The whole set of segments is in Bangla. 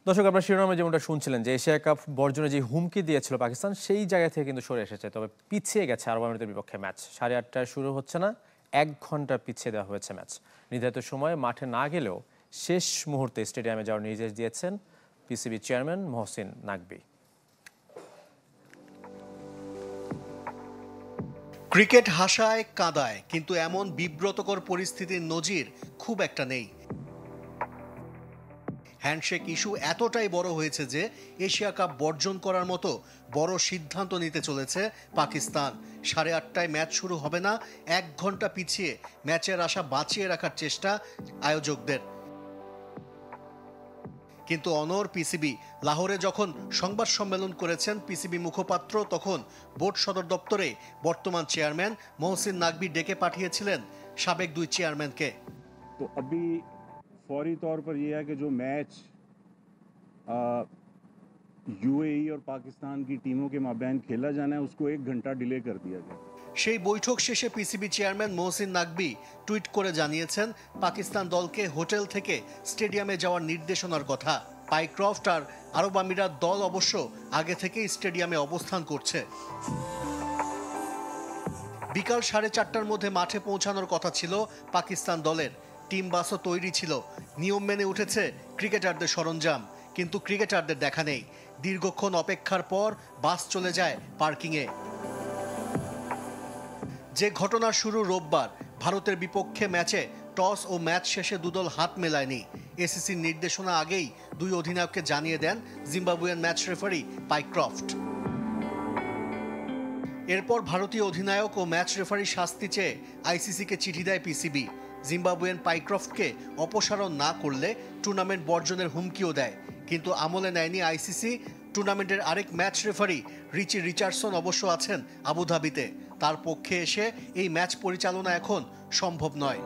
দর্শক, আপনার শিরোনামে যেমনটা শুনছিলেন যে এশিয়া কাপ বর্জনে যে হুমকি দিয়েছিল পাকিস্তান, সেই জায়গা থেকে কিন্তু সরে এসেছে। তবে পিছিয়ে গেছে আরব আমিরাতের বিপক্ষে ম্যাচ। 8:30টায় শুরু হচ্ছে না, 1 ঘন্টা পিছিয়ে দেওয়া হয়েছে ম্যাচ। নির্ধারিত সময়ে মাঠে না গেলেও শেষ মুহূর্তে স্টেডিয়ামে যাওয়ার নির্দেশ দিয়েছেন PCB chairman Mohsin Naqvi. Cricket হাসায় কাঁদায়, কিন্তু এমন বিব্রতকর পরিস্থিতির নজির খুব একটা নেই। হ্যান্ডশেক ইস্যু এতটাই বড় হয়েছে যে এশিয়া কাপ বর্জন করার মতো বড় সিদ্ধান্ত নিতে চলেছে পাকিস্তান। 8:30টায় ম্যাচ শুরু হবে না, 1 ঘন্টা পিছিয়ে ম্যাচের আশা বাঁচিয়ে রাখার চেষ্টা আয়োজকদের। কিন্তু অনড় পিসিবি। লাহোরে যখন সংবাদ সম্মেলন করেছেন পিসিবি মুখপাত্র, তখন বোর্ড সদর দপ্তরে বর্তমান চেয়ারম্যান মহসিন নাকবি ডেকে পাঠিয়েছিলেন সাবেক 2 চেয়ারম্যানকে। तो अभी फौरी तौर पर यह है कि जो मैच यूएई और पाकिस्तान की टीमों के माबैन खेला जाना है उसको 1 घंटा डिले कर दिया गया। সেই বৈঠক শেষে PCB chairman Mohsin Naqvi tweet করে জানিয়েছেন পাকিস্তান দলকে হোটেল থেকে স্টেডিয়ামে যাওয়ার নির্দেশনার কথা। পাইক্রফট আর আরব আমিরাত দল অবশ্য আগে থেকেই স্টেডিয়ামে অবস্থান করছে। বিকাল 4:30টার মধ্যে মাঠে পৌঁছানোর কথা ছিল পাকিস্তান দলের। টিম বাসও তৈরি ছিল, নিয়ম মেনে উঠেছে ক্রিকেটারদের সরঞ্জাম, কিন্তু ক্রিকেটারদের দেখা নেই। দীর্ঘক্ষণ অপেক্ষার পর বাস চলে যায় পার্কিংয়ে। যে ঘটনা শুরু রোববার, ভারতের বিপক্ষে ম্যাচে টস ও ম্যাচ শেষে দুদল হাত মেলায়নি। এসিসির নির্দেশনা আগেই 2 অধিনায়ককে জানিয়ে দেন জিম্বাবুয়েন ম্যাচ রেফারি পাইক্রফট। এরপর ভারতীয় অধিনায়ক ও ম্যাচ রেফারির শাস্তি চেয়ে আইসিসিকে চিঠি দেয় পিসিবি। জিম্বাবুয়েন পাইক্রফটকে অপসারণ না করলে টুর্নামেন্ট বর্জনের হুমকিও দেয়, কিন্তু আমলে নেয়নি আইসিসি। টুর্নামেন্টের আরেক ম্যাচ রেফারি রিচি রিচার্ডসন অবশ্য আছেন আবুধাবিতে। তার পক্ষে এসে এই ম্যাচ পরিচালনা এখন সম্ভব নয়।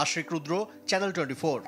আশিক রুদ্র, চ্যানেল 24।